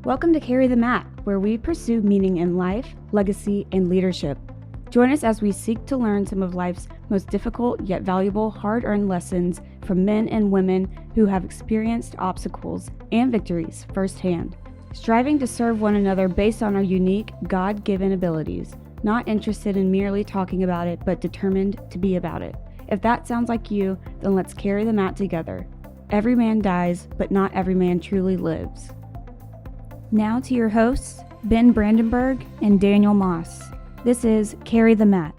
Welcome to Carry the Mat, where we pursue meaning in life, legacy, and leadership. Join us as we seek to learn some of life's most difficult yet valuable hard-earned lessons from men and women who have experienced obstacles and victories firsthand, striving to serve one another based on our unique, God-given abilities, not interested in merely talking about it, but determined to be about it. If that sounds like you, then let's carry the mat together. Every man dies, but not every man truly lives. Now to your hosts, Ben Brandenburg and Daniel Moss. This is Carry the Mat.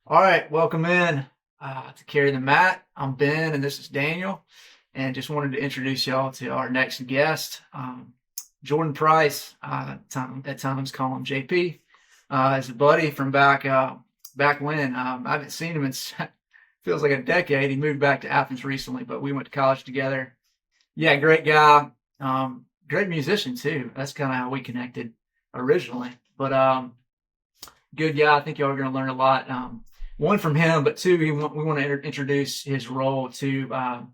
All right, welcome in to Carry the Mat. I'm Ben and this is Daniel. And just wanted to introduce y'all to our next guest, Jordan Price. At times call him JP. Is a buddy from back when. I haven't seen him in feels like a decade. He moved back to Athens recently, but we went to college together. Yeah, great guy. Great musician too. That's kind of how we connected originally. But good guy. I think y'all are going to learn a lot. One from him, but two, we want to introduce his role to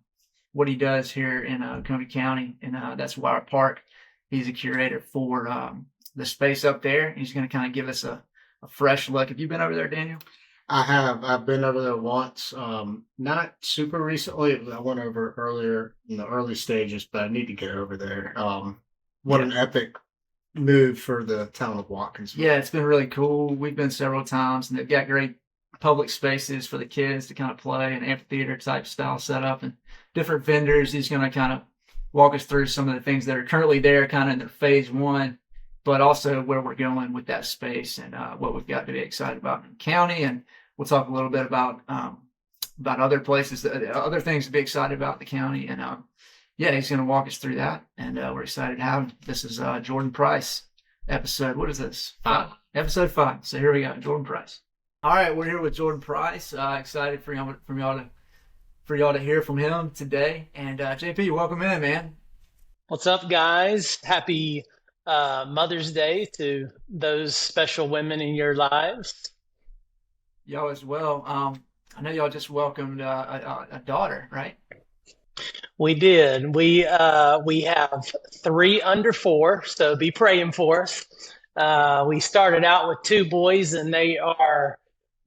what he does here in Columbia County, and that's Wire Park. He's a curator for the space up there. He's going to kind of give us a fresh look. Have you been over there, Daniel? I have. I've been over there once. Not super recently. I went over earlier in the early stages, but I need to get over there. What an epic move for the town of Watkinsville. Yeah, it's been really cool. We've been several times, and they've got great public spaces for the kids to kind of play, an amphitheater type style setup, and different vendors. He's going to kind of walk us through some of the things that are currently there, kind of in their phase one, but also where we're going with that space and what we've got to be excited about in the county. And we'll talk a little bit about other places, other things to be excited about in the county. And yeah, he's going to walk us through that. And we're excited to have him. This is Jordan Price episode. What is this? 5. Episode 5. So here we go, Jordan Price. All right, we're here with Jordan Price. Excited for y'all to hear from him today. And JP, welcome in, man. What's up, guys? Happy Mother's Day to those special women in your lives. Y'all as well. I know y'all just welcomed a daughter, right? We did. We have 3 under 4, so be praying for us. We started out with 2 boys, and they are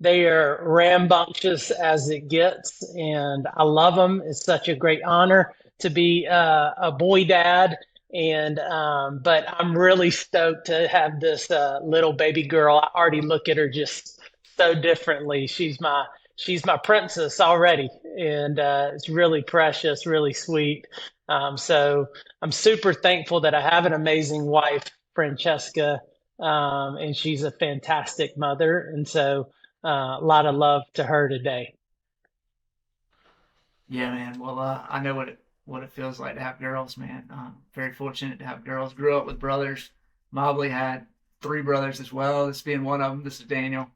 rambunctious as it gets, and I love them. It's such a great honor to be a boy dad. And but I'm really stoked to have this little baby girl. I already look at her just so differently. She's my princess already, and it's really precious, really sweet. So I'm super thankful that I have an amazing wife, Francesca, and she's a fantastic mother. And so a lot of love to her today. Yeah, man. Well, I know what it feels like to have girls, man. Very fortunate to have girls. Grew up with brothers. Mobley had 3 brothers as well. This being one of them. This is Daniel.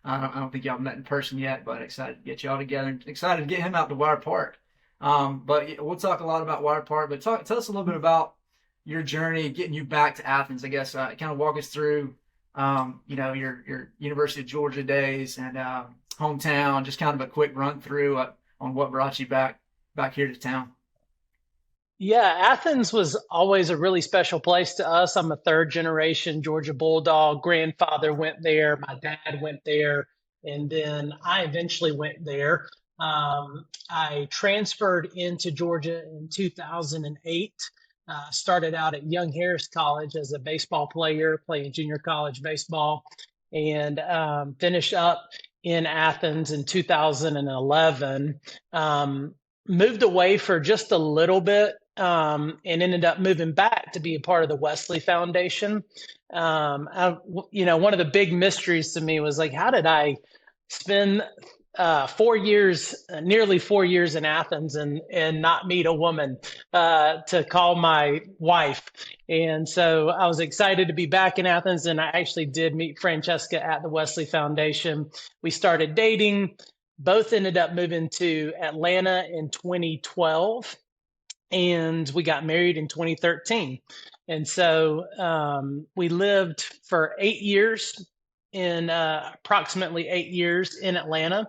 I don't think y'all met in person yet, but excited to get y'all together. And excited to get him out to Wire Park. But we'll talk a lot about Wire Park. But tell us a little bit about your journey getting you back to Athens. I guess kind of walk us through, your University of Georgia days and hometown. Just kind of a quick run through on what brought you back here to town. Yeah, Athens was always a really special place to us. I'm a 3rd generation Georgia Bulldog. Grandfather went there. My dad went there. And then I eventually went there. I transferred into Georgia in 2008. Started out at Young Harris College as a baseball player, playing junior college baseball, and finished up in Athens in 2011. Moved away for just a little bit. And ended up moving back to be a part of the Wesley Foundation. One of the big mysteries to me was like, how did I spend 4 years, nearly 4 years in Athens and not meet a woman to call my wife? And so I was excited to be back in Athens, and I actually did meet Francesca at the Wesley Foundation. We started dating, both ended up moving to Atlanta in 2012. And we got married in 2013. And so we lived for 8 years approximately 8 years in Atlanta.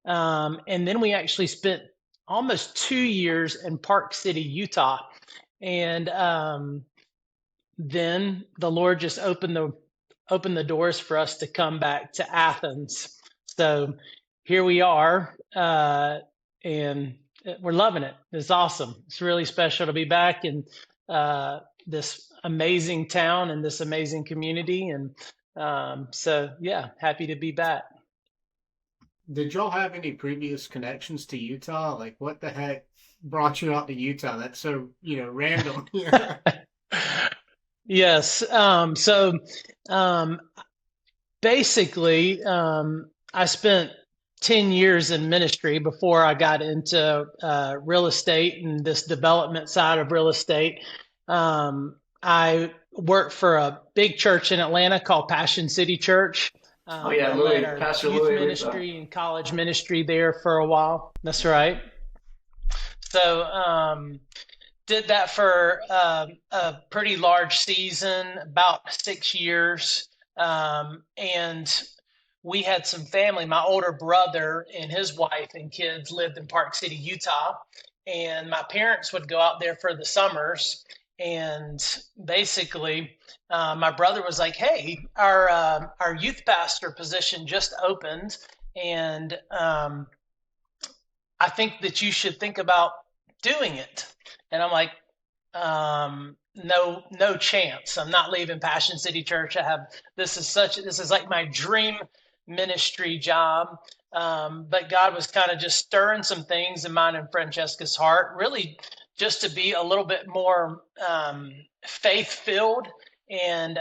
And then we actually spent almost 2 years in Park City, Utah. And then the Lord just opened the doors for us to come back to Athens. So here we are, and we're loving it. It's awesome. It's really special to be back in this amazing town and this amazing community. And so, yeah, happy to be back. Did y'all have any previous connections to Utah? Like, what the heck brought you out to Utah? That's so, random. Yes. Basically, I spent 10 years in ministry before I got into real estate and this development side of real estate. I worked for a big church in Atlanta called Passion City Church. Oh yeah, I Louis, led our Pastor youth Louis. ministry and college ministry there for a while. That's right. So did that for a pretty large season, about 6 years. And we had some family. My older brother and his wife and kids lived in Park City, Utah. And my parents would go out there for the summers. And basically, my brother was like, "Hey, our youth pastor position just opened, and I think that you should think about doing it." And I'm like, no chance. I'm not leaving Passion City Church. This is like my dream ministry job. But God was kind of just stirring some things in mine and Francesca's heart, really just to be a little bit more faith-filled. And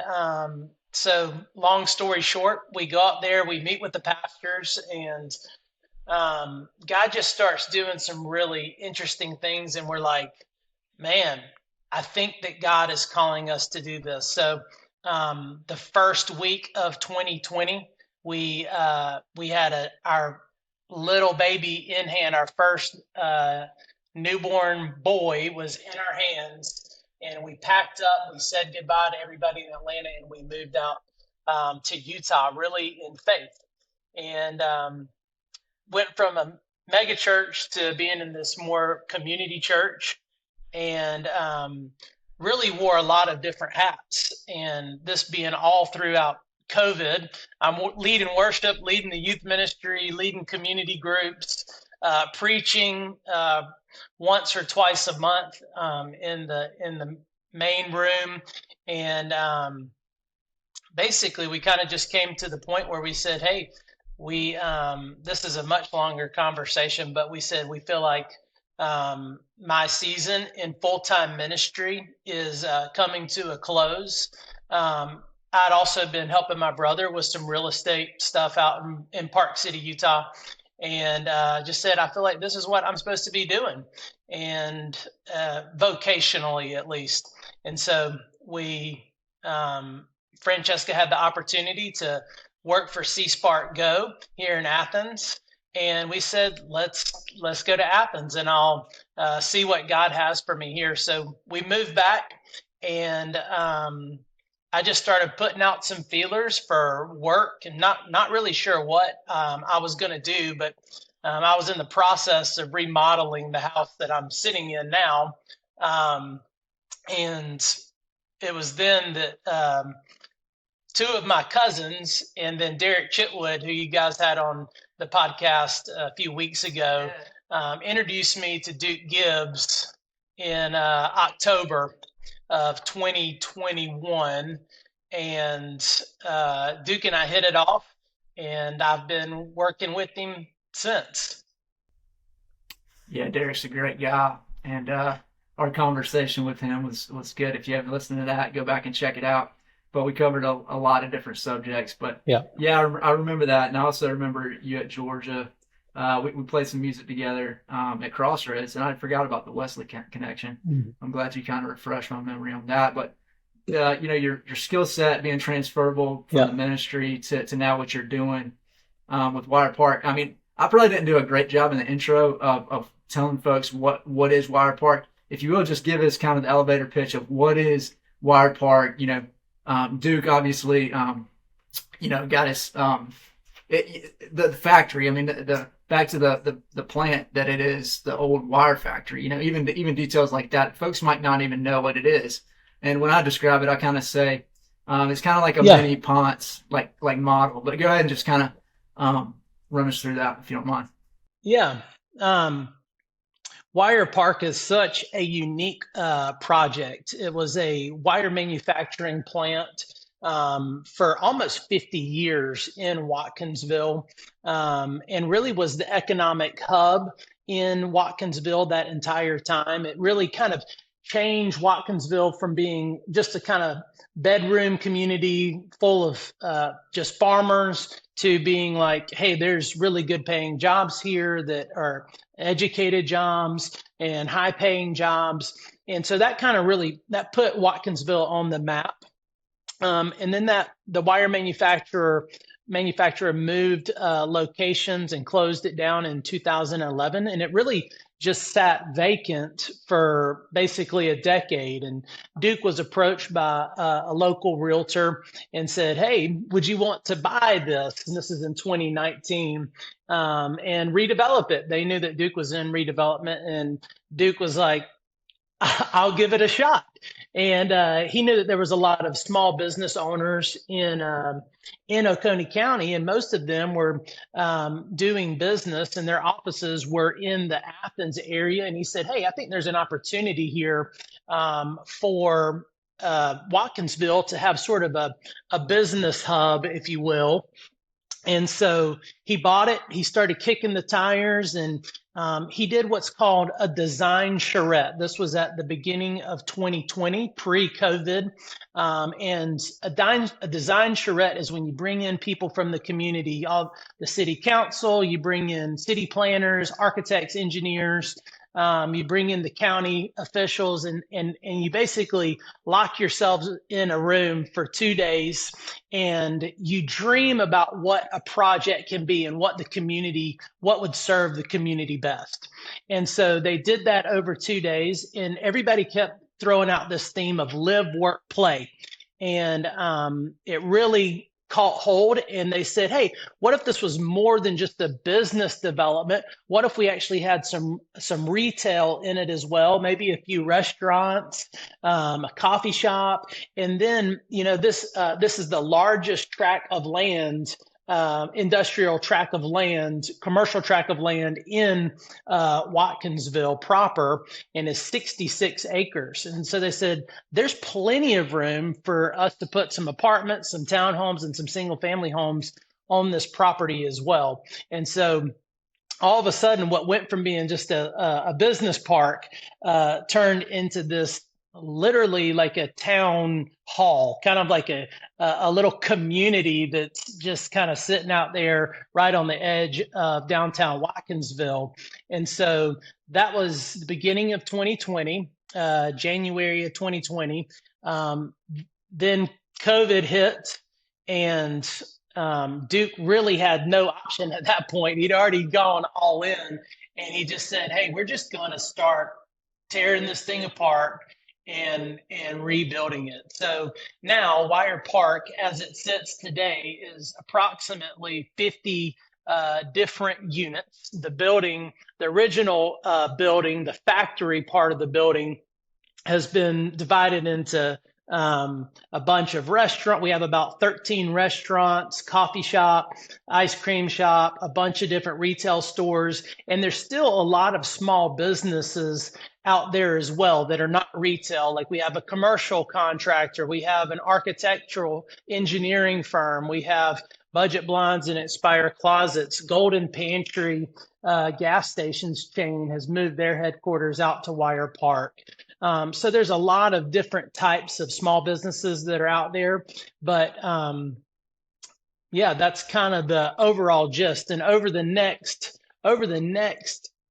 so long story short, we go out there, we meet with the pastors, and God just starts doing some really interesting things. And we're like, man, I think that God is calling us to do this. So the first week of 2020, we had our little baby in hand. Our first newborn boy was in our hands, and we packed up. We said goodbye to everybody in Atlanta, and we moved out to Utah, really in faith, and went from a mega church to being in this more community church, and really wore a lot of different hats. And this being all throughout COVID, I'm leading worship, leading the youth ministry, leading community groups, preaching once or twice a month in the main room. And basically, we kind of just came to the point where we said, "Hey, this is a much longer conversation," but we said we feel like my season in full-time ministry is coming to a close. I'd also been helping my brother with some real estate stuff out in Park City, Utah, and just said, I feel like this is what I'm supposed to be doing, and vocationally at least. And so Francesca had the opportunity to work for C Spark Go here in Athens. And we said, let's go to Athens, and I'll see what God has for me here. So we moved back, and I just started putting out some feelers for work, and not really sure what I was going to do, but I was in the process of remodeling the house that I'm sitting in now. And it was then that two of my cousins, and then Derek Chitwood, who you guys had on the podcast a few weeks ago, introduced me to Duke Gibbs in October of 2021. And Duke and I hit it off, and I've been working with him since. Yeah, Derek's a great guy, and our conversation with him was good. If you haven't listened to that, go back and check it out. But we covered a lot of different subjects. But yeah, I remember that, and I also remember you at Georgia. We played some music together at Crossroads, and I forgot about the Wesley connection. Mm-hmm. I'm glad you kind of refreshed my memory on that. But your skill set being transferable from the ministry to now what you're doing with Wire Park. I mean, I probably didn't do a great job in the intro of telling folks what is Wire Park. If you will, just give us kind of the elevator pitch of what is Wire Park. Duke obviously, got us the factory. I mean, back to the plant that it is the old wire factory. Even details like that, folks might not even know what it is. And when I describe it, I kind of say it's kind of like a Yeah. mini Ponce like model. But go ahead and just kind of run us through that if you don't mind. Yeah. Wire Park is such a unique project. It was a wire manufacturing plant for almost 50 years in Watkinsville, and really was the economic hub in Watkinsville that entire time. It really kind of changed Watkinsville from being just a kind of bedroom community full of just farmers to being like, hey, there's really good paying jobs here that are educated jobs and high paying jobs. And so that kind of really, that put Watkinsville on the map. And then the wire manufacturer moved locations and closed it down in 2011, and it really just sat vacant for basically a decade. And Duke was approached by a local realtor and said, "Hey, would you want to buy this?" And this is in 2019, and redevelop it. They knew that Duke was in redevelopment, and Duke was like, I'll give it a shot. And he knew that there was a lot of small business owners in Oconee County, and most of them were doing business, and their offices were in the Athens area. And he said, "Hey, I think there's an opportunity here for Watkinsville to have sort of a business hub, if you will." And so he bought it. He started kicking the tires, and he did what's called a design charrette. This was at the beginning of 2020, pre-COVID. And a design charrette is when you bring in people from the community, all the city council, you bring in city planners, architects, engineers, you bring in the county officials, and you basically lock yourselves in a room for 2 days, and you dream about what a project can be and what would serve the community best. And so they did that over 2 days, and everybody kept throwing out this theme of live, work, play. And it really caught hold, and they said, "Hey, what if this was more than just a business development? What if we actually had some retail in it as well? Maybe a few restaurants, a coffee shop, and then this is the largest tract of land." Industrial tract of land, commercial tract of land in Watkinsville proper, and is 66 acres. And so they said, there's plenty of room for us to put some apartments, some townhomes, and some single family homes on this property as well. And so all of a sudden, what went from being just a business park turned into this literally like a town hall, kind of like a little community that's just kind of sitting out there right on the edge of downtown Watkinsville. And so that was the beginning of 2020, January of 2020. Then COVID hit, and Duke really had no option at that point. He'd already gone all in, and he just said, "Hey, we're just going to start tearing this thing apart and rebuilding it." So now Wire Park, as it sits today, is approximately 50 different units. The original building, the factory part of the building, has been divided into a bunch of restaurants. We have about 13 restaurants, coffee shop, ice cream shop, a bunch of different retail stores. And there's still a lot of small businesses out there as well that are not retail. Like we have a commercial contractor, we have an architectural engineering firm, we have Budget Blinds and Inspire Closets. Golden Pantry gas stations chain has moved their headquarters out to Wire Park. So there's a lot of different types of small businesses that are out there, but yeah, that's kind of the overall gist. And over the next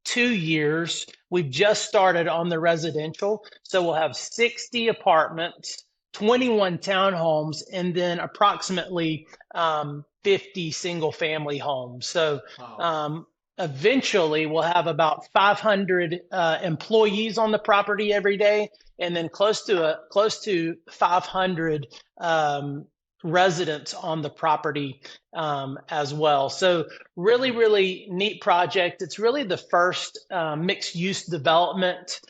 2 years, we've just started on the residential. So we'll have 60 apartments, 21 townhomes, and then approximately 50 single family homes. So eventually we'll have about 500 employees on the property every day, and then close to 500 residents on the property as well. So really, really neat project. It's really the first mixed use development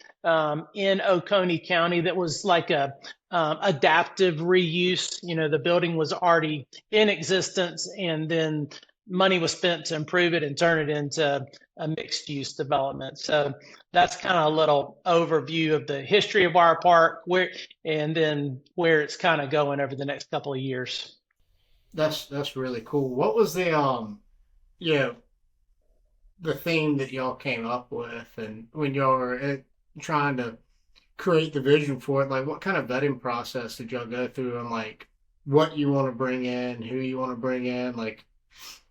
in Oconee County that was like a adaptive reuse. The building was already in existence, and then money was spent to improve it and turn it into a mixed use development. So that's kind of a little overview of the history of Wire Park, and then where it's kind of going over the next couple of years. That's really cool. What was the the theme that y'all came up with, and when y'all were trying to create the vision for it, like what kind of vetting process did y'all go through, and like what you want to bring in, who you want to bring in, like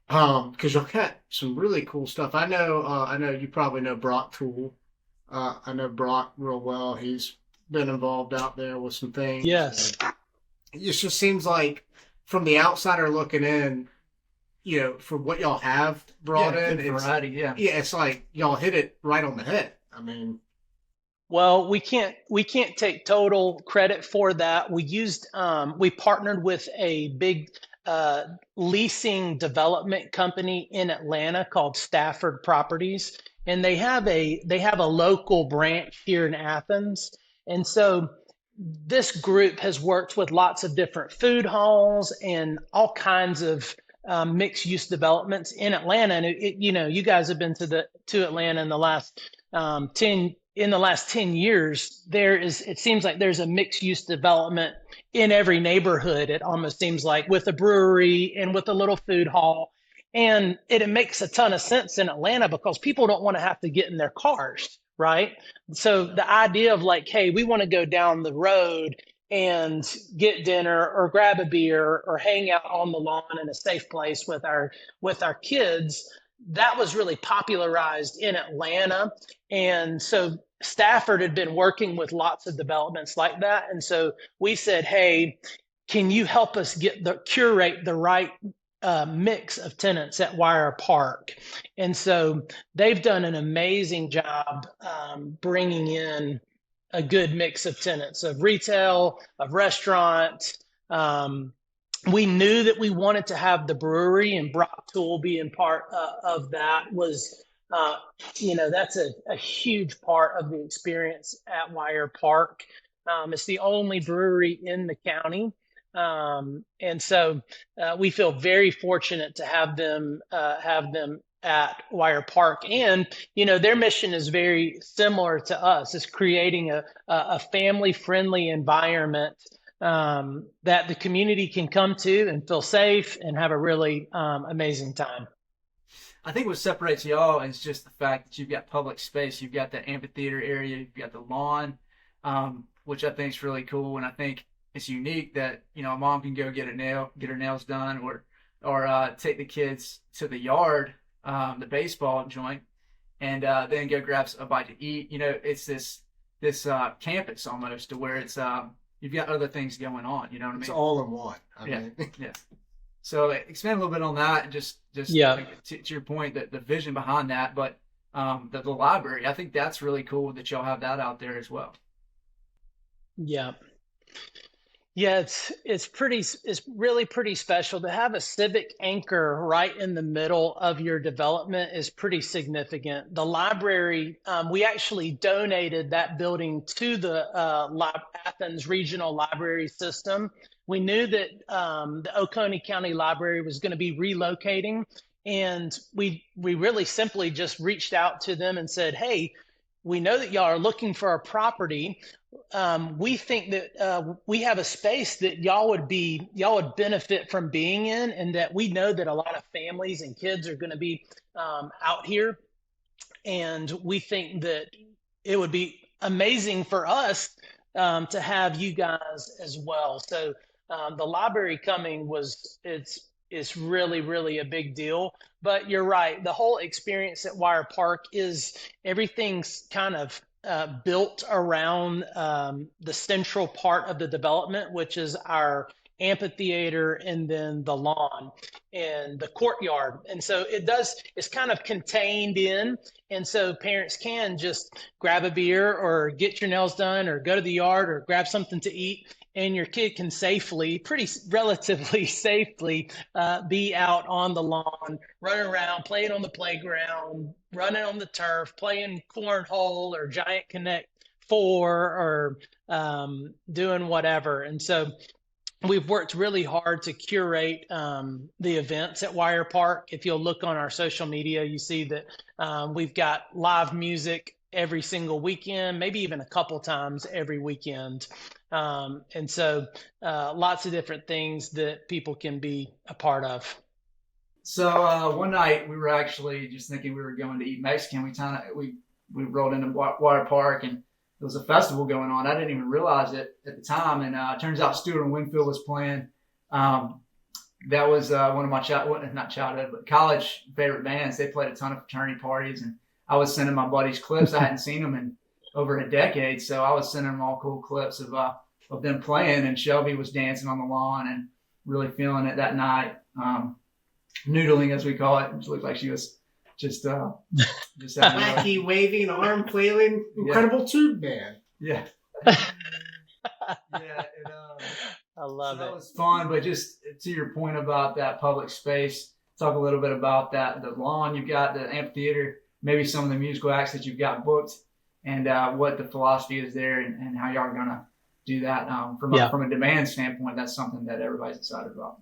because y'all got some really cool stuff. I know you probably know Brock Tool. I know Brock real well. He's been involved out there with some things. Yes. It just seems like from the outsider looking in, for what y'all have brought in, variety, it's like y'all hit it right on the head. I mean, well, we can't take total credit for that. We partnered with a big leasing development company in Atlanta called Stafford Properties, and they have a local branch here in Athens. And so this group has worked with lots of different food halls and all kinds of mixed use developments in Atlanta. And you guys have been to Atlanta in the last 10 years. It seems like there's a mixed use development in every neighborhood. It almost seems like, with a brewery and with a little food hall. And it makes a ton of sense in Atlanta because people don't want to have to get in their cars, right? So the idea of like, hey, we want to go down the road and get dinner or grab a beer or hang out on the lawn in a safe place with our kids, that was really popularized in Atlanta. And so Stafford had been working with lots of developments like that. And so we said, hey, can you help us curate the right mix of tenants at Wire Park? And so they've done an amazing job bringing in a good mix of tenants, of retail, of restaurant. We knew that we wanted to have the brewery, and Brock Tool being part of that was, that's a huge part of the experience at Wire Park. It's the only brewery in the county. And so we feel very fortunate to have them at Wire Park. And, their mission is very similar to us. It's creating a family-friendly environment that the community can come to and feel safe and have a really amazing time. I think what separates y'all is just the fact that you've got public space. You've got the amphitheater area, you've got the lawn, which I think is really cool. And I think it's unique that, a mom can go get her nails done, or take the kids to the yard, the baseball joint, and then go grab a bite to eat. It's this campus almost, to where it's you've got other things going on. You know what I mean? It's all in one. I Yeah. mean. Yeah. So expand a little bit on that, and just like, to your point, that the vision behind that, but the library, I think that's really cool that y'all have that out there as well. Yeah. Yeah, it's really pretty special to have a civic anchor right in the middle of your development. Is pretty significant. The library, we actually donated that building to the Athens Regional Library System. We knew that the Oconee County Library was going to be relocating, and we really simply just reached out to them and said, hey, we know that y'all are looking for a property. We think that we have a space that y'all would benefit from being in, and that we know that a lot of families and kids are going to be out here, and we think that it would be amazing for us to have you guys as well. So the library coming it's really, really a big deal. But you're right. The whole experience at Wire Park is everything's kind of built around the central part of the development, which is our amphitheater and then the lawn and the courtyard. And so it's kind of contained in. And so parents can just grab a beer or get your nails done or go to the yard or grab something to eat and your kid can relatively safely, be out on the lawn, running around, playing on the playground, running on the turf, playing cornhole or giant connect four, or doing whatever. And so we've worked really hard to curate the events at Wire Park. If you'll look on our social media, you see that we've got live music every single weekend, maybe even a couple times every weekend. And so lots of different things that people can be a part of. So one night we were actually just thinking we were going to eat Mexican. We rolled into Water Park, and there was a festival going on. I didn't even realize it at the time, and it turns out Stewart and Winfield was playing. That was one of my not childhood, but college favorite bands. They played a ton of fraternity parties, and I was sending my buddies clips. I hadn't seen them in over a decade, so I was sending them all cool clips of them playing. And Shelby was dancing on the lawn and really feeling it that night. Noodling, as we call it. She looked like she was just wacky, waving, arm flailing, incredible tube man. Yeah. I love it. That was fun, but just to your point about that public space, talk a little bit about that, the lawn you've got, the amphitheater, maybe some of the musical acts that you've got booked, and what the philosophy is there, and how y'all are going to do that. From a demand standpoint, that's something that everybody's excited about.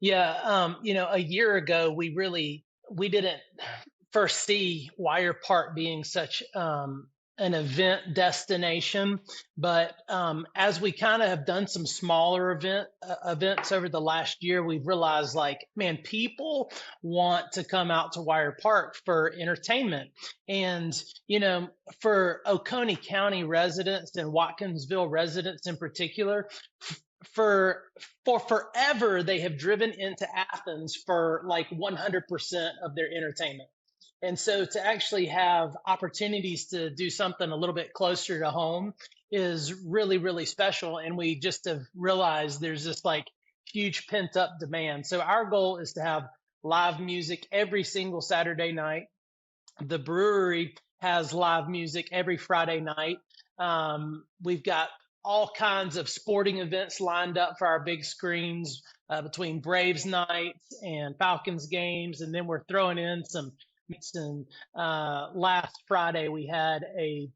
Yeah, a year ago, we didn't foresee Wire Park being such an event destination, but as we kind of have done some smaller events over the last year, we've realized, like, man, people want to come out to Wire Park for entertainment. And for Oconee County residents and Watkinsville residents in particular, for forever, they have driven into Athens for like 100% of their entertainment. And so to actually have opportunities to do something a little bit closer to home is really, really special. And we just have realized there's this like huge pent up demand. So our goal is to have live music every single Saturday night. The brewery has live music every Friday night. We've got all kinds of sporting events lined up for our big screens between Braves nights and Falcons games. And then we're throwing in some last Friday, we had a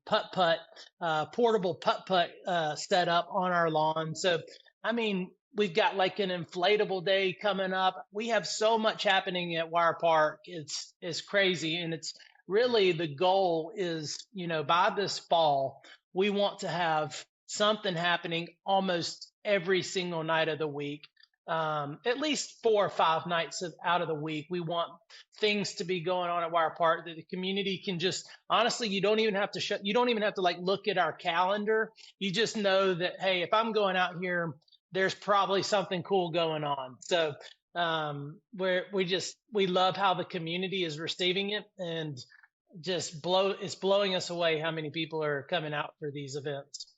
portable putt-putt set up on our lawn. So, I mean, we've got like an inflatable day coming up. We have so much happening at Wire Park. It's crazy. And it's really, the goal is, by this fall, we want to have something happening almost every single night of the week. At least 4 or 5 nights out of the week. We want things to be going on at Wire Park that the community can just, honestly, you don't even have to like look at our calendar. You just know that, hey, if I'm going out here, there's probably something cool going on. So we love how the community is receiving it, and it's blowing us away how many people are coming out for these events.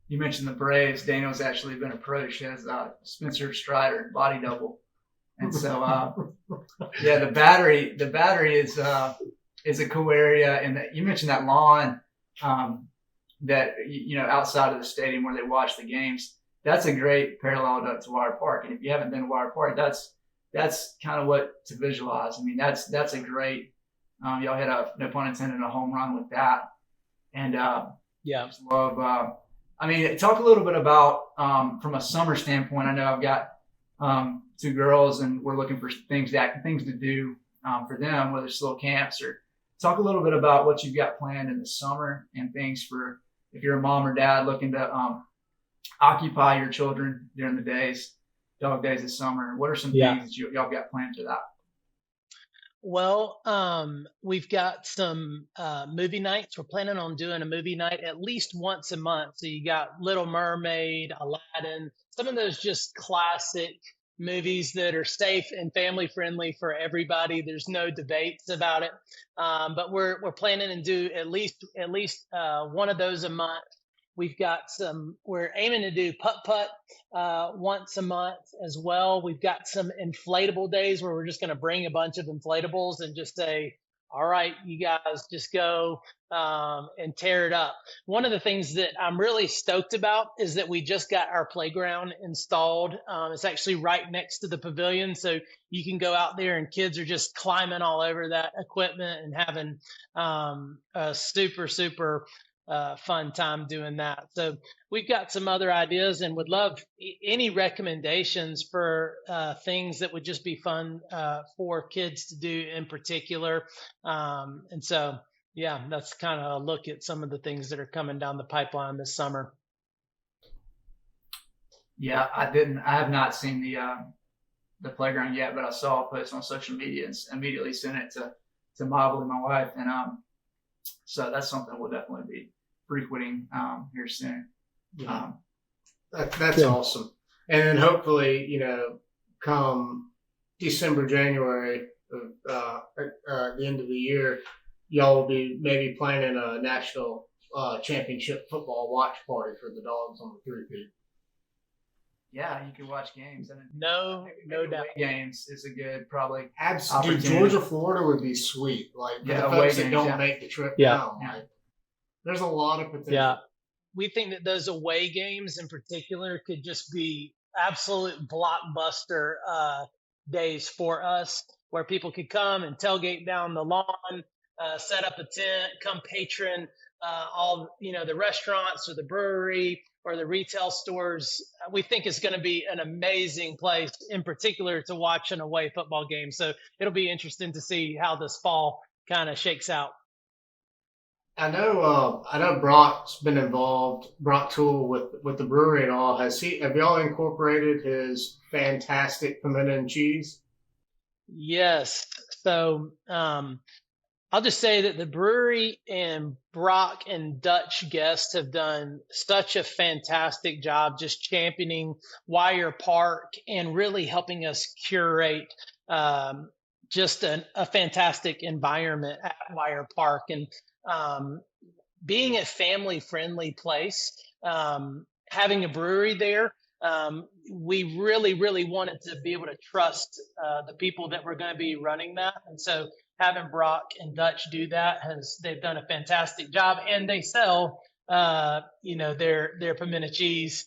You mentioned the Braves. Daniel's actually been approached as Spencer Strider, body double, and so the battery is a cool area. And you mentioned that lawn that outside of the stadium where they watch the games. That's a great parallel to Wire Park. And if you haven't been to Wire Park, that's kind of what to visualize. I mean, that's a great. Y'all hit no pun intended, a home run with that, and just love. Talk a little bit about, from a summer standpoint. I know I've got 2 girls, and we're looking for things to do for them, whether it's little camps, or talk a little bit about what you've got planned in the summer and things for if you're a mom or dad looking to occupy your children during the dog days of summer. What are some things that y'all got planned for that? Well, we've got some movie nights. We're planning on doing a movie night at least once a month. So you got Little Mermaid, Aladdin, some of those just classic movies that are safe and family friendly for everybody. There's no debates about it. But we're planning to do at least one of those a month. We're aiming to do putt-putt once a month as well. We've got some inflatable days where we're just going to bring a bunch of inflatables and just say, all right, you guys just go and tear it up. One of the things that I'm really stoked about is that we just got our playground installed. It's actually right next to the pavilion. So you can go out there and kids are just climbing all over that equipment and having a super fun time doing that. So we've got some other ideas and would love any recommendations for things that would just be fun for kids to do in particular. And so, yeah, that's kind of a look at some of the things that are coming down the pipeline this summer. Yeah, I have not seen the playground yet, but I saw a post on social media and immediately sent it to Mobley, and my wife, and so that's something we'll definitely be frequenting here soon. That's awesome. And then hopefully, come December, January, at the end of the year, y'all will be maybe planning a national championship football watch party for the dogs on the 3-peat. Yeah, you can watch games. And no doubt. Games is a good probably. Absolutely, Georgia, Florida would be sweet. Like for the folks that don't make the trip down. Like, there's a lot of potential. Yeah, we think that those away games in particular could just be absolute blockbuster days for us, where people could come and tailgate down the lawn, set up a tent, come patron all the restaurants or the brewery or the retail stores. We think it's going to be an amazing place, in particular to watch an away football game. So it'll be interesting to see how this fall kind of shakes out. I know Brock's been involved, Brock Toole, with the brewery and all. Have y'all incorporated his fantastic pimento and cheese? Yes. So I'll just say that the brewery and Brock and Dutch Guest have done such a fantastic job just championing Wire Park and really helping us curate just a fantastic environment at Wire Park. And being a family-friendly place, having a brewery there, we really wanted to be able to trust the people that were going to be running that. And so having Brock and Dutch do that, they've done a fantastic job, and they sell their pimento cheese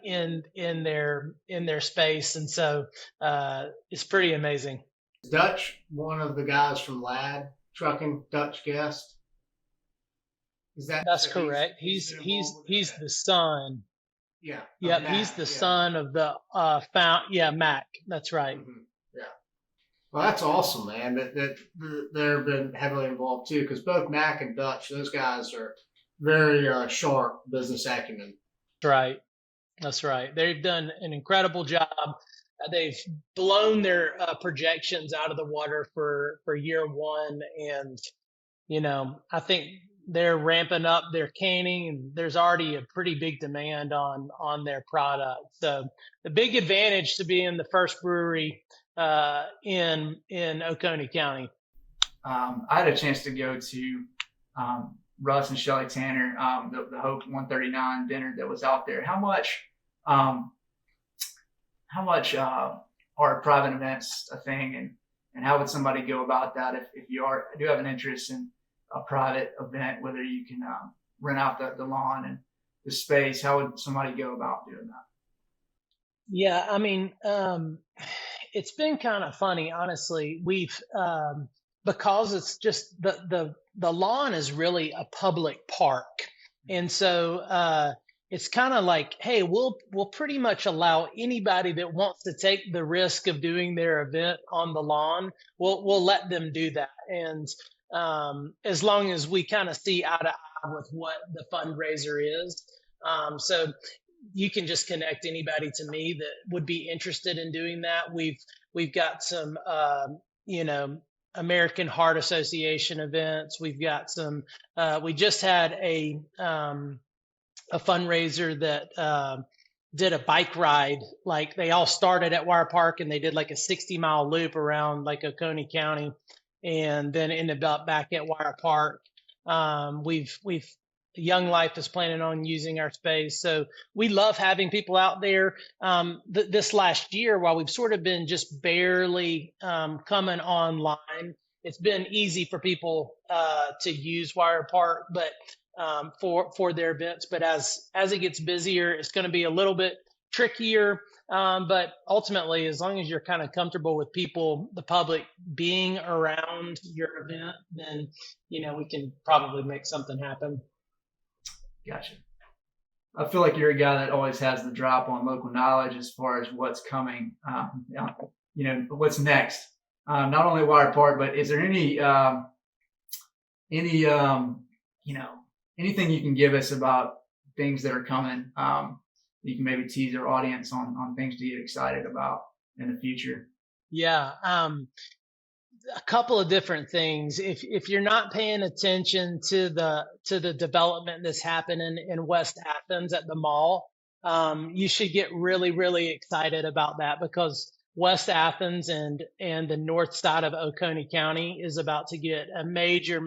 in their space, and so it's pretty amazing. Dutch, one of the guys from Ladd Trucking, Dutch Guest. That's correct. He's the son. Yeah. Yep, he's the son of the Mac. That's right. Mm-hmm. Yeah. Well, that's awesome, man. That they've been heavily involved too, because both Mac and Dutch, those guys are very sharp business acumen. That's right. They've done an incredible job. They've blown their projections out of the water for year one, and I think they're ramping up their canning, and there's already a pretty big demand on their product. So the big advantage to being the first brewery in Oconee County. I had a chance to go to Russ and Shelly Tanner, the Hope 139 dinner that was out there. How much are private events a thing, and how would somebody go about that if you do have an interest in a private event, whether you can rent out the lawn and the space? How would somebody go about doing that? Yeah, I mean, it's been kind of funny, honestly. We've because it's just the lawn is really a public park, and so it's kind of like, hey, we'll pretty much allow anybody that wants to take the risk of doing their event on the lawn. We'll let them do that, and as long as we kind of see eye to eye with what the fundraiser is. So you can just connect anybody to me that would be interested in doing that. We've got some, American Heart Association events. We've got some, we just had a fundraiser that did a bike ride. Like they all started at Wire Park and they did like a 60-mile loop around like Oconee County, and then ended up back at Wire Park. We've Young Life is planning on using our space. So we love having people out there. This last year, while we've sort of been just barely coming online, it's been easy for people to use Wire Park, but for their events. But as it gets busier, it's going to be a little bit trickier. But ultimately, as long as you're kind of comfortable with people, the public being around your event, then, we can probably make something happen. Gotcha. I feel like you're a guy that always has the drop on local knowledge as far as what's coming, what's next. Not only Wire Park, but is there anything you can give us about things that are coming? You can maybe tease our audience on things to get excited about in the future. Yeah. A couple of different things. If you're not paying attention to the development that's happening in West Athens at the mall, you should get really, really excited about that, because West Athens and the north side of Oconee County is about to get a major,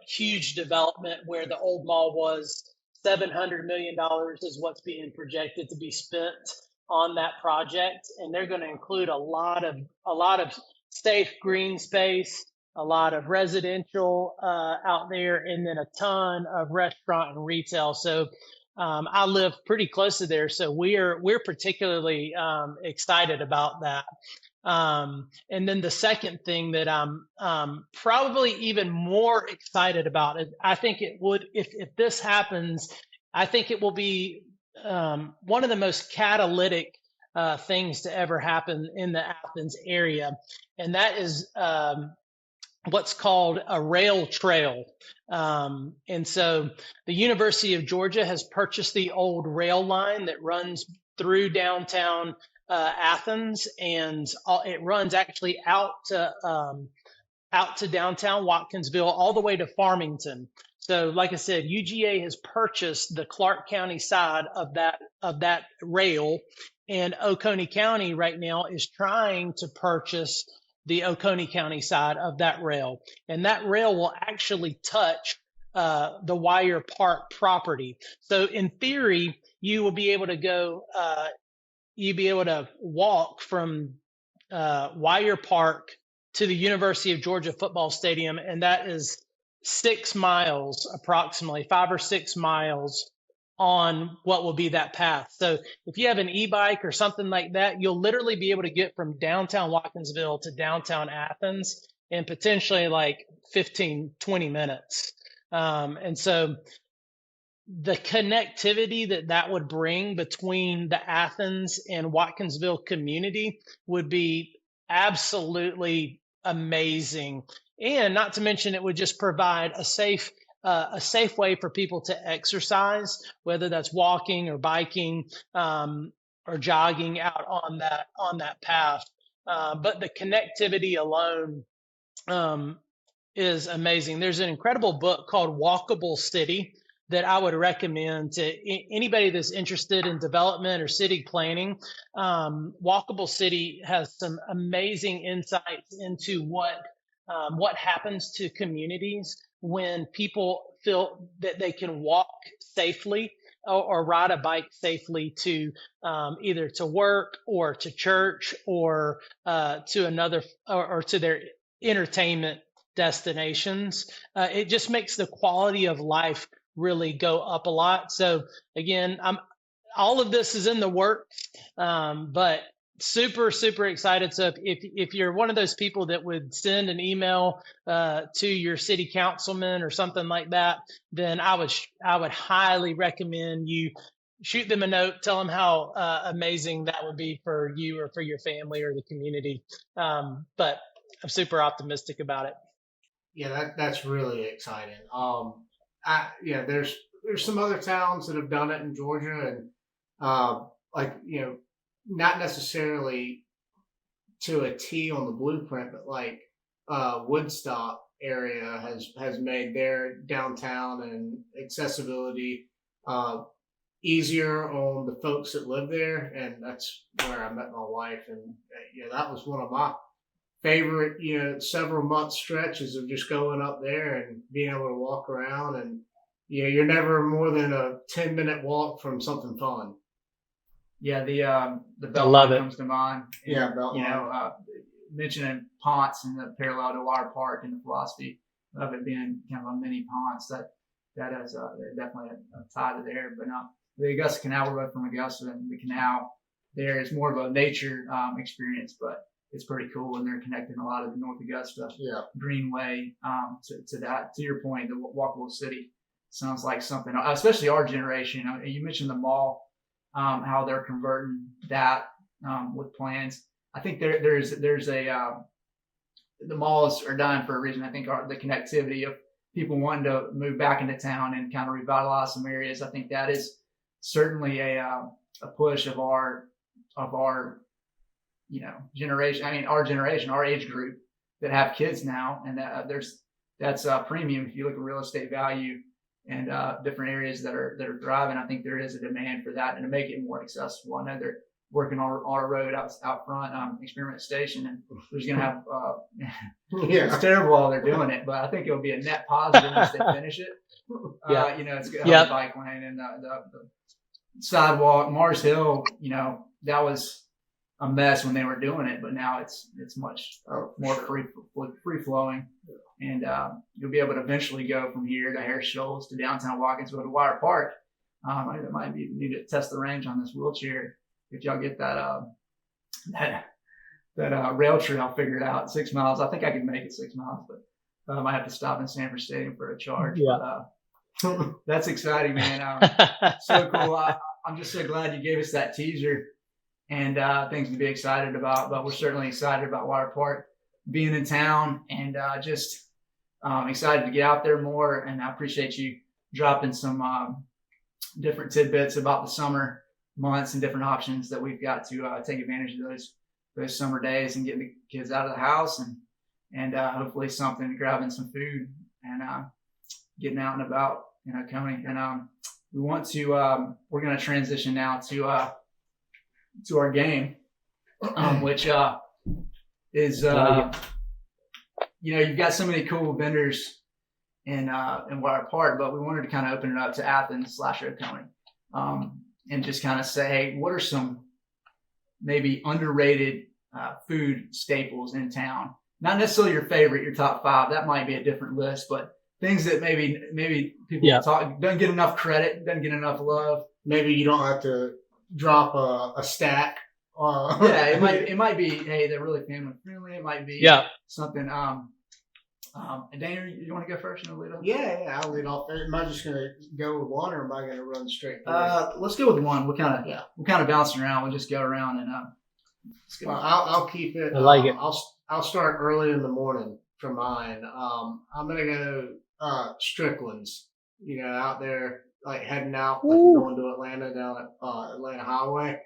huge development. Where the old mall was, $700 million is what's being projected to be spent on that project, and they're going to include a lot of safe green space, a lot of residential out there, and then a ton of restaurant and retail. So I live pretty close to there, so we're particularly excited about that. And then the second thing that I'm probably even more excited about, I think it would, if this happens, I think it will be one of the most catalytic things to ever happen in the Athens area, and that is what's called a rail trail. And so the University of Georgia has purchased the old rail line that runs through downtown Athens, and it runs actually out to downtown Watkinsville all the way to Farmington. So, like I said, UGA has purchased the Clark County side of that rail, and Oconee County right now is trying to purchase the Oconee County side of that rail, and that rail will actually touch the Wire Park property. So, in theory, you will be able to go. You'll be able to walk from Wire Park to the University of Georgia football stadium, and that is 6 miles, approximately 5 or 6 miles on what will be that path. So if you have an e-bike or something like that, you'll literally be able to get from downtown Watkinsville to downtown Athens in potentially like 15, 20 minutes. And so the connectivity that would bring between the Athens and Watkinsville community would be absolutely amazing. And not to mention, it would just provide a safe way for people to exercise, whether that's walking or biking or jogging out on that path. But the connectivity alone is amazing. There's an incredible book called Walkable City that I would recommend to anybody that's interested in development or city planning. Walkable City has some amazing insights into what happens to communities when people feel that they can walk safely or ride a bike safely to either to work or to church or to another or to their entertainment destinations. It just makes the quality of life really go up a lot. So again, all of this is in the works, but super, super excited. So if you're one of those people that would send an email to your city councilman or something like that, then I would highly recommend you shoot them a note, tell them how amazing that would be for you or for your family or the community. But I'm super optimistic about it. Yeah, that's really exciting. There's some other towns that have done it in Georgia, and not necessarily to a T on the blueprint, but like Woodstock area has made their downtown and accessibility easier on the folks that live there, and that's where I met my wife, and that was one of my favorite several month stretches of just going up there and being able to walk around, and you're never more than a 10-minute walk from something fun. Yeah, the Beltline comes to mind. Yeah, Beltline. mentioning Ponce and the parallel to Wire Park and the philosophy of it being kind of a mini Ponce, that is definitely a tie to there. But the Augusta Canal, we're both from Augusta, and the canal there is more of a nature experience, but it's pretty cool, and they're connecting a lot of the North Augusta Greenway to that. To your point, the walkable city sounds like something, especially our generation. You mentioned the mall, how they're converting that with plans. I think there's a the malls are dying for a reason. I think the connectivity of people wanting to move back into town and kind of revitalize some areas. I think that is certainly a push of our generation. I mean, our generation, our age group that have kids now, and that's premium. If you look at real estate value and different areas that are thriving, I think there is a demand for that, and to make it more accessible. I know they're working on our road out front, Experiment Station, and there's going to have it's terrible while they're doing it, but I think it'll be a net positive once they finish it. It's going to have a bike lane and the sidewalk. Mars Hill, that was a mess when they were doing it, but now it's much more free flowing, and you'll be able to eventually go from here to Harris Shoals to downtown Watkinsville to Wire Park. I might need to test the range on this wheelchair if y'all get that rail trail figured out. 6 miles. I think I can make it 6 miles, but I might have to stop in Sanford Stadium for a charge. Yeah. But that's exciting, man. So cool. I'm just so glad you gave us that teaser and things to be excited about. But we're certainly excited about Wire Park being in town, and just excited to get out there more. And I appreciate you dropping some different tidbits about the summer months and different options that we've got to take advantage of those summer days and getting the kids out of the house and hopefully grabbing some food and getting out and about in Oconee. And we want to we're going to transition now to our game, which is you've got so many cool vendors in Wire Park, but we wanted to kind of open it up to Athens/Oconee. And just kind of say, hey, what are some maybe underrated food staples in town? Not necessarily your favorite, your top 5. That might be a different list, but things that maybe people don't get enough credit, doesn't get enough love. Maybe you don't have to drop a stack. It might be, hey, they're really family friendly. It might be something. Daniel, you want to go first? And lead off? Yeah, I'll lead off. Am I just going to go with one, or am I going to run straight through? Let's go with one. We're kind of bouncing around. We'll just go around and let's go. Well, I'll keep it. I like it. I'll start early in the morning for mine. I'm going to go Strickland's. Out there, like heading out, like going to Atlanta down at Atlanta Highway.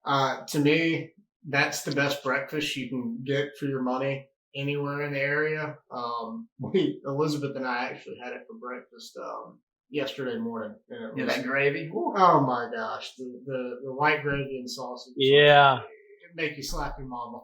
To me, that's the best breakfast you can get for your money anywhere in the area. Elizabeth and I actually had it for breakfast yesterday morning. And that gravy. Oh my gosh, the white gravy and sausage. Yeah, it make you slap your mama.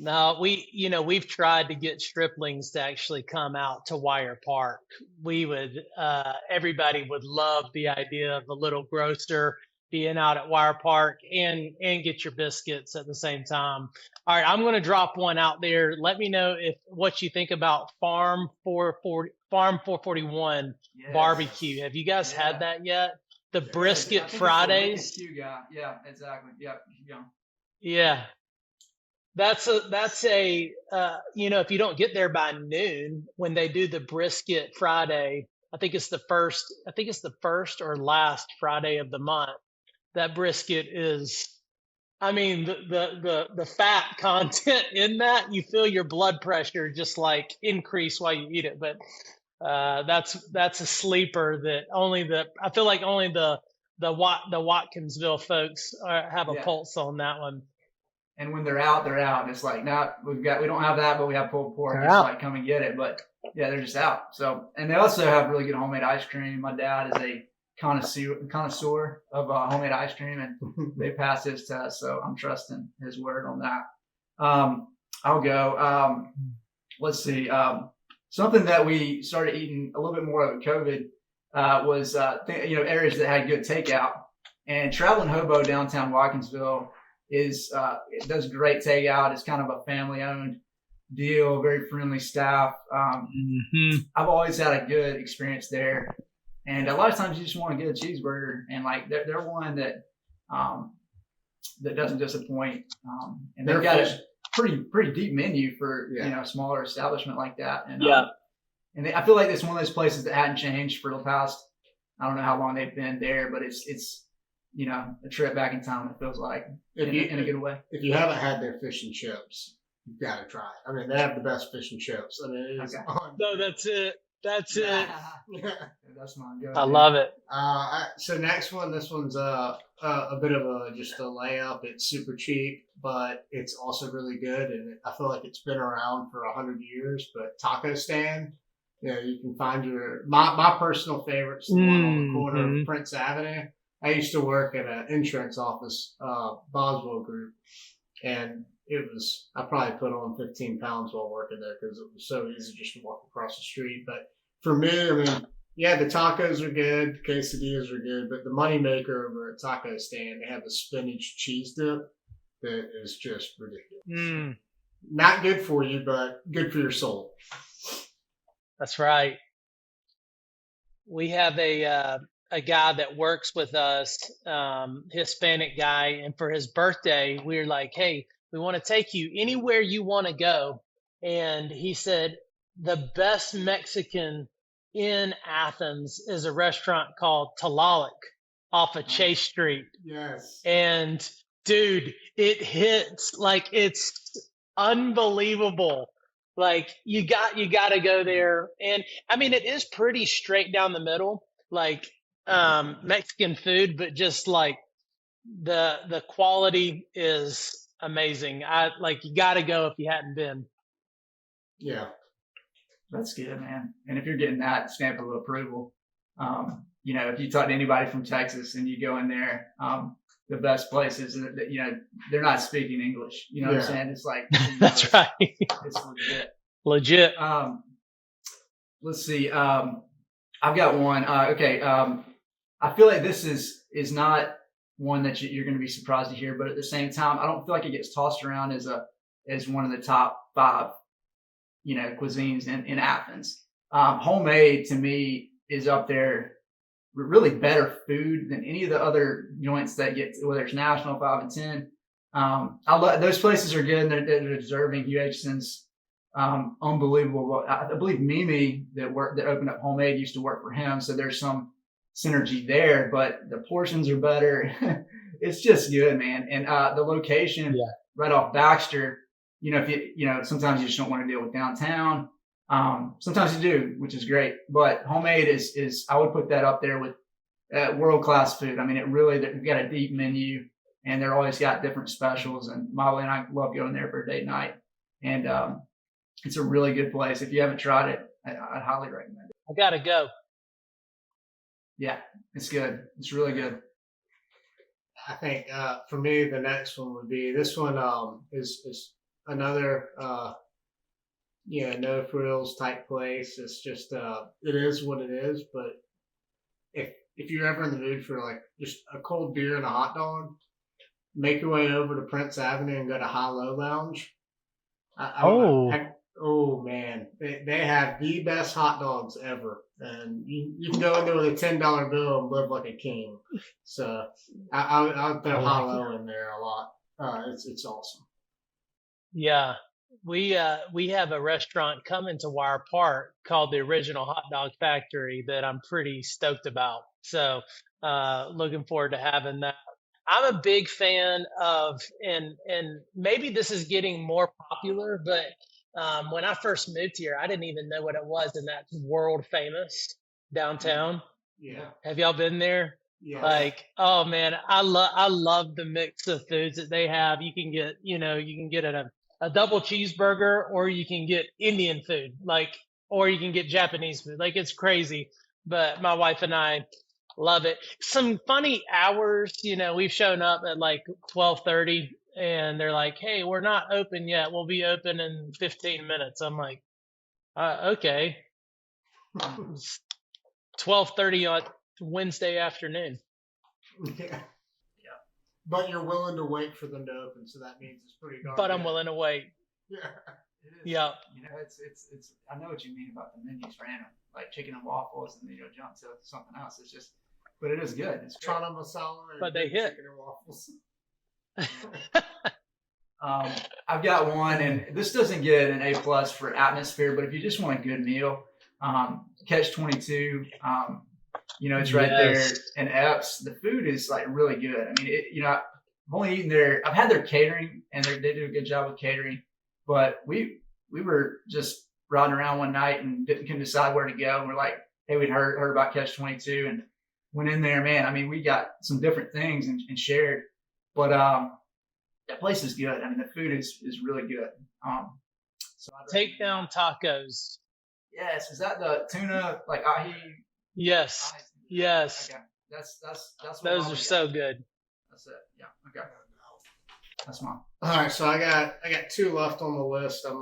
No, we've tried to get striplings to actually come out to Wire Park. Everybody would love the idea of the little grocer being out at Wire Park and get your biscuits at the same time. All right, I'm going to drop one out there. Let me know what you think about Farm 441 barbecue. Have you guys had that yet? The brisket Fridays. Yeah, exactly. Yeah, keep going. Yeah. That's a if you don't get there by noon when they do the brisket Friday, I think it's the first or last Friday of the month. That brisket is, the fat content in that, you feel your blood pressure just like increase while you eat it. But that's a sleeper that I feel like only the Watkinsville folks have a pulse on that one. And when they're out, they're out. It's like, we don't have that, but we have pulled pork. It's like, come and get it. But yeah, they're just out. So, and they also have really good homemade ice cream. My dad is a connoisseur of homemade ice cream, and they pass this to us. So I'm trusting his word on that. I'll go. Let's see. Something that we started eating a little bit more of at COVID was, areas that had good takeout. And Traveling Hobo downtown Watkinsville is it does great takeout. It's kind of a family owned deal, very friendly staff. I've always had a good experience there, and a lot of times you just want to get a cheeseburger, and like they're one that that doesn't disappoint. And they've got a pretty deep menu for a smaller establishment like that. And I feel like it's one of those places that hadn't changed for the past, I don't know how long they've been there, but it's a trip back in time. It feels like in a good way. If you haven't had their fish and chips, you've got to try it. I mean, they have the best fish and chips. I mean, it's No, that's it. That's it. That's mine. I love it. So next one, this one's a bit of just a layup. It's super cheap, but it's also really good, and I feel like it's been around for 100 years. But Taco Stand, you can find my personal favorites, the one on the corner of Prince Avenue. I used to work at an insurance office, Boswell Group, and I probably put on 15 pounds while working there because it was so easy just to walk across the street. But for me, I mean, the tacos are good, the quesadillas are good, but the moneymaker over at Taco Stand, they have a spinach cheese dip that is just ridiculous. Not good for you, but good for your soul. That's right. We have a guy that works with us, Hispanic guy, and for his birthday, we were like, hey, we want to take you anywhere you want to go. And he said, the best Mexican in Athens is a restaurant called Tlaloc off of Chase Street. Yes. And dude, it hits like it's unbelievable. Like you got to go there. And I mean, it is pretty straight down the middle, like Mexican food, but just like the quality is amazing. You got to go if you hadn't been. Yeah. That's good, man. And if you're getting that stamp of approval, if you talk to anybody from Texas and you go in there, the best places that they're not speaking English. You know what I'm saying? It's like that's right. It's Legit. Let's see. I've got one. Okay. I feel like this is not one that you're going to be surprised to hear, but at the same time, I don't feel like it gets tossed around as one of the top 5, cuisines in Athens. Homemade to me is up there, really better food than any of the other joints that get, whether it's National, 5 and 10. I love those places are good. And they're deserving. Hugh Aitchison's unbelievable. I believe Mimi that opened up Homemade used to work for him, so there's some synergy there. But the portions are better. It's just good, man. And the location right off Baxter. If sometimes you just don't want to deal with downtown. Sometimes you do, which is great. But Homemade is I would put that up there with world-class food. I mean, they've got a deep menu, and they're always got different specials. And Molly and I love going there for a date night. And it's a really good place. If you haven't tried it, I'd highly recommend it. I got to go. Yeah, it's good. It's really good. I think for me, the next one would be this one is another no frills type place. It's just it is what it is. But if you're ever in the mood for like just a cold beer and a hot dog, make your way over to Prince Avenue and go to High Low Lounge. Oh man, they have the best hot dogs ever, and you can go in there with a $10 bill and live like a king. So I'll throw High Low in there a lot. It's awesome. Yeah, we have a restaurant coming to Wire Park called the Original Hot Dog Factory that I'm pretty stoked about. So looking forward to having that. I'm a big fan of, and maybe this is getting more popular, but when I first moved here, I didn't even know what it was, and that's world famous downtown. Yeah. Have y'all been there? Yeah. Like, oh man, I love the mix of foods that they have. You can get a double cheeseburger, or you can get Indian food, or you can get Japanese food. Like, it's crazy. But my wife and I love it. Some funny hours, we've shown up at like 12:30 and they're like, hey, we're not open yet. We'll be open in 15 minutes. I'm like, okay. 12:30 on Wednesday afternoon. Yeah. But you're willing to wait for them to open, so that means it's pretty dark. But I'm willing to wait. Yeah. It is. Yeah. It's. I know what you mean about the menus random, like chicken and waffles, and jump to something else. It's just, but it is good. It's great. Chana masala. But they hit. Chicken and waffles. I've got one, and this doesn't get an A+ for atmosphere, but if you just want a good meal, Catch 22. It's right there in Epps. The food is like really good. I mean, I've only eaten there. I've had their catering, and they do a good job with catering. But we were just riding around one night and couldn't decide where to go. And we're like, hey, we'd heard about Catch 22 and went in there. Man, I mean, we got some different things and shared. But that place is good. I mean, the food is really good. So Take down tacos. Yes, is that the tuna like ahi? Yes. Yes. Okay. That's what Those are so good. That's it. Yeah. Okay. That's mine. All right, so I got 2 left on the list. I'm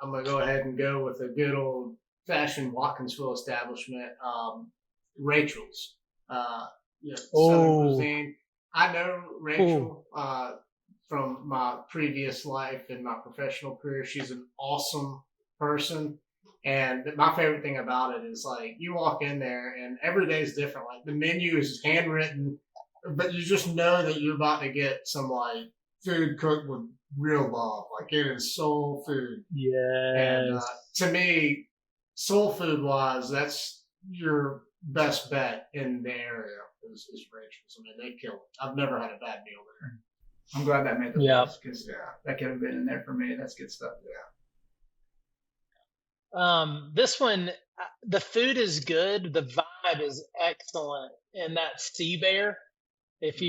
gonna go ahead and go with a good old fashioned Watkinsville establishment, Rachel's. Southern cuisine. I know Rachel from my previous life and my professional career. She's an awesome person. And my favorite thing about it is like you walk in there and every day is different. Like the menu is handwritten, but you just know that you're about to get some like food cooked with real love. Like it is soul food. Yes. And to me, soul food wise, that's your best bet in the area is Rachel's. I mean, they kill it. I've never had a bad meal there. I'm glad that made the list because that could have been in there for me. That's good stuff. Yeah. This one, the food is good. The vibe is excellent. And that Sea Bear, have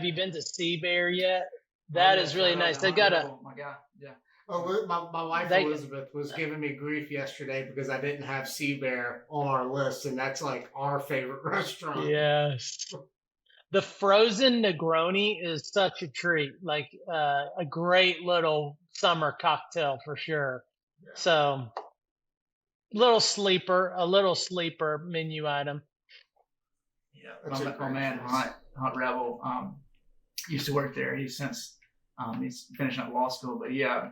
you been to Sea Bear yet? That is really nice. They got oh my God. Yeah. Oh, my wife Elizabeth was giving me grief yesterday because I didn't have Sea Bear on our list, and that's like our favorite restaurant. Yes. The frozen Negroni is such a treat, like a great little summer cocktail for sure. Yeah. So, a little sleeper menu item. Yeah, my man, Hunt Rebel, used to work there. He's since he's finishing up law school, but yeah,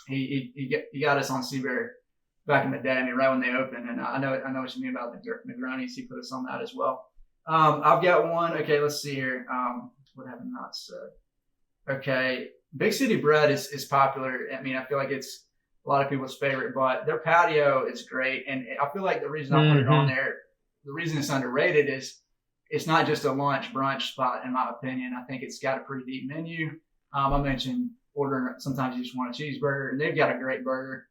he got us on Sea Bear back in the day. I mean, right when they opened, and I know what you mean about the Negronis. He put us on that as well. I've got one. Okay, let's see here. What have I not said? Okay, Big City Bread is popular. I mean, I feel like it's a lot of people's favorite, but their patio is great. And I feel like the reason I put it on there, the reason it's underrated is it's not just a lunch brunch spot, in my opinion. I think it's got a pretty deep menu. I mentioned ordering, sometimes you just want a cheeseburger, and they've got a great burger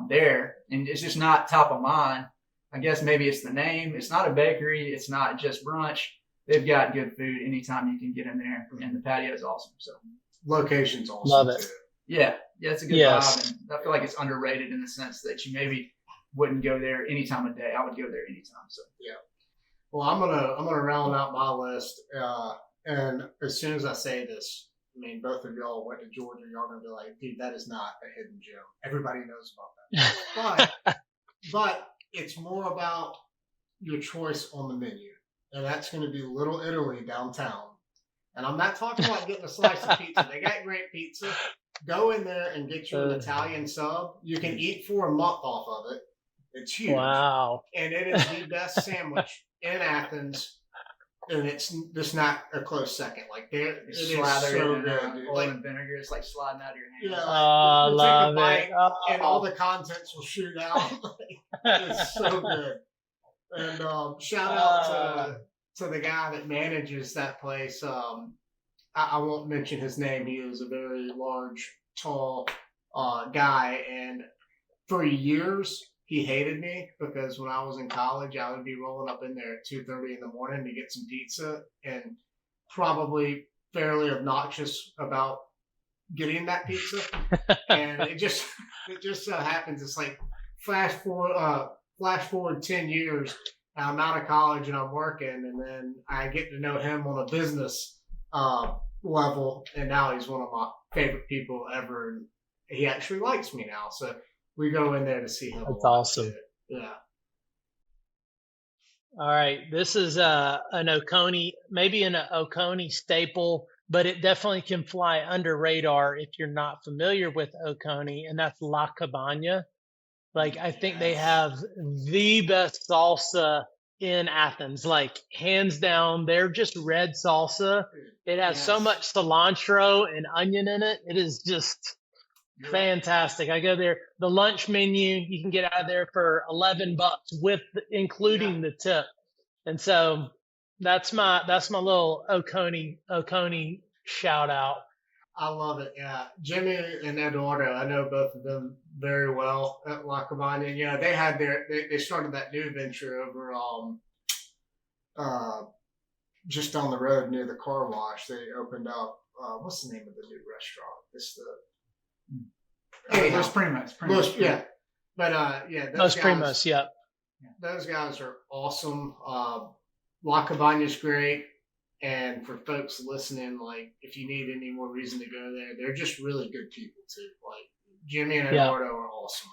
there. And it's just not top of mind. I guess maybe it's the name. It's not a bakery. It's not just brunch. They've got good food anytime you can get in there, and the patio is awesome. So location's awesome. Love it. Too. Yeah, it's a good vibe, and I feel like it's underrated in the sense that you maybe wouldn't go there any time of day. I would go there anytime. So yeah. Well, I'm gonna round out my list, and as soon as I say this, I mean both of y'all went to Georgia. Y'all gonna be like, dude, that is not a hidden gem. Everybody knows about that. but it's more about your choice on the menu, and that's going to be Little Italy downtown. And I'm not talking about getting a slice of pizza. They got great pizza. Go in there and get you an Italian sub. You can eat for a month off of it. It's huge. Wow. And it is the best sandwich in Athens. And it's just not a close second. Like it is so good. Oil and vinegar is like sliding out of your hand. Yeah, I love it. And all the contents will shoot out. It's so good. And shout out to the guy that manages that place. I won't mention his name. He is a very large, tall guy. And for years, he hated me because when I was in college, I would be rolling up in there at 2:30 in the morning to get some pizza and probably fairly obnoxious about getting that pizza. And it just so happens it's like flash forward 10 years. I'm out of college and I'm working, and then I get to know him on a business level, and now he's one of my favorite people ever, and he actually likes me now. So we go in there to see him. That's awesome. Yeah. All right. This is an Oconee, maybe an Oconee staple. but it definitely can fly under radar if you're not familiar with Oconee, and that's La Cabana. Like, I think they have the best salsa in Athens, like hands down. They're just red salsa. It has so much cilantro and onion in it. It is just fantastic. I go there. The lunch menu, you can get out of there for $11 with including the tip. And so that's my little Oconee shout out. I love it. Yeah, Jimmy and Eduardo, I know both of them very well at La Cabana. And, they had they started that new venture over just on the road near the car wash. They opened up what's the name of the new restaurant? It's the Los Primos. Yeah, but Los Primos. Yeah, those guys are awesome. La Cabana's great. And for folks listening, like, if you need any more reason to go there, they're just really good people too. Like, Jimmy and Eduardo are awesome.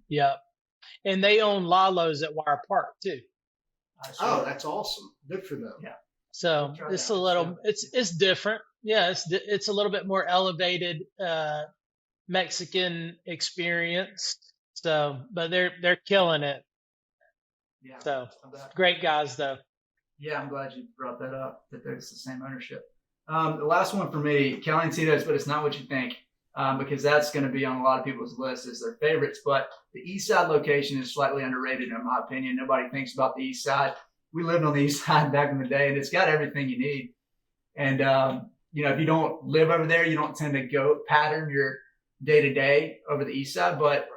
Yeah. And they own Lalo's at Wire Park too. Oh, that's awesome. Good for them. Yeah. So it's a little, it's different. Yeah. It's a little bit more elevated, Mexican experience. So, but they're killing it. Yeah. So great guys though. Yeah, I'm glad you brought that up, that there's the same ownership. The last one for me, Calientitos, but it's not what you think, because that's going to be on a lot of people's lists as their favorites. But the East Side location is slightly underrated, in my opinion. Nobody thinks about the East Side. We lived on the East Side back in the day, and it's got everything you need. And, if you don't live over there, you don't tend to go pattern your day-to-day over the East Side. But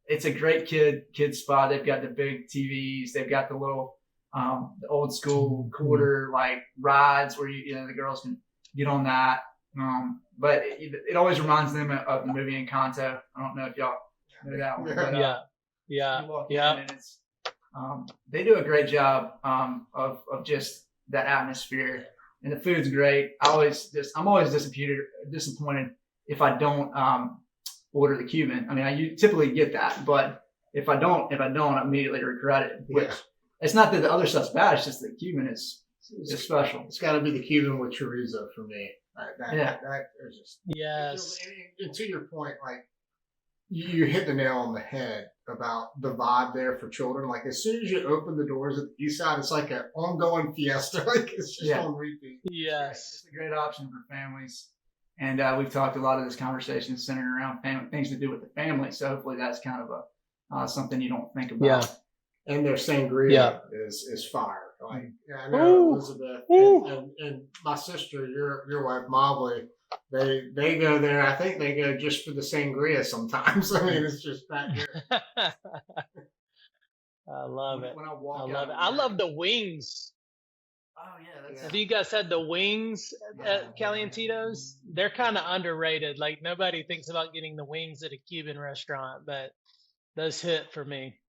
it's a great kid spot. They've got the big TVs. They've got the little the old school quarter like rides where the girls can get on that. But it always reminds them of the movie Encanto. I don't know if y'all know that one. But, yeah. And it's, they do a great job of just that atmosphere, and the food's great. I'm always disappointed if I don't order the Cuban. I mean, I typically get that, but if I don't, I immediately regret it. Which it's not that the other stuff's bad. It's just the Cuban is special. It's got to be the Cuban with chorizo for me. That is just yes. And to your point, like you hit the nail on the head about the vibe there for children. Like as soon as you open the doors at the East Side, it's like an ongoing fiesta. Like it's just on repeat. Yes, it's a great option for families. And we've talked a lot of this conversation centered around things to do with the family. So hopefully that's kind of a something you don't think about. Yeah. And their sangria is fire. Like I know Elizabeth and my sister, your wife Mobley, they go there. I think they go just for the sangria sometimes. I mean, it's just that good. I love it. When I walk out, I love the wings. Oh yeah. Have you guys had the wings at Calientitos? They're kind of underrated. Like nobody thinks about getting the wings at a Cuban restaurant, but those hit for me.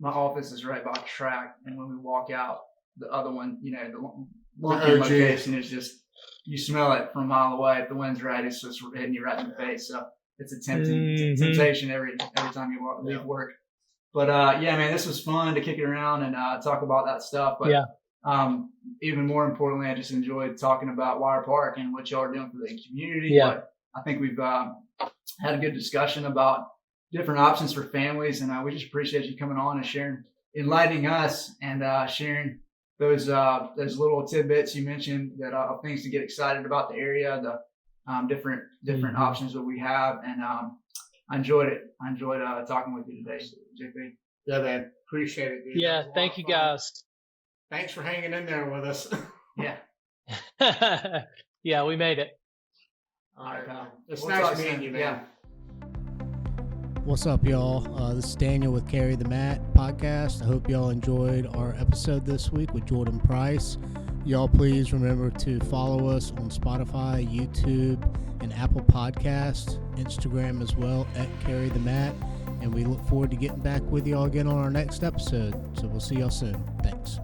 My office is right by a track, and when we walk out, the other one, the location is just, you smell it from a mile away. If the wind's right, it's just hitting you right in the face. So it's a temptation every time you leave work. But man, this was fun to kick it around and talk about that stuff. But even more importantly, I just enjoyed talking about Wire Park and what y'all are doing for the community. Yeah. But I think we've had a good discussion about different options for families, and we just appreciate you coming on and sharing, enlightening us, and sharing those little tidbits you mentioned that of things to get excited about the area, the different options that we have, and I enjoyed it. I enjoyed talking with you today, JP. Yeah, man, appreciate it, dude. Yeah, thank you guys. Thanks for hanging in there with us. Yeah. Yeah, we made it. All right, it's nice meeting you, man. Yeah. What's up, y'all? This is Daniel with Carry the Mat podcast. I hope y'all enjoyed our episode this week with Jordan Price. Y'all please remember to follow us on Spotify, YouTube, and Apple Podcasts, Instagram as well, at Carry the Mat. And we look forward to getting back with y'all again on our next episode. So we'll see y'all soon. Thanks.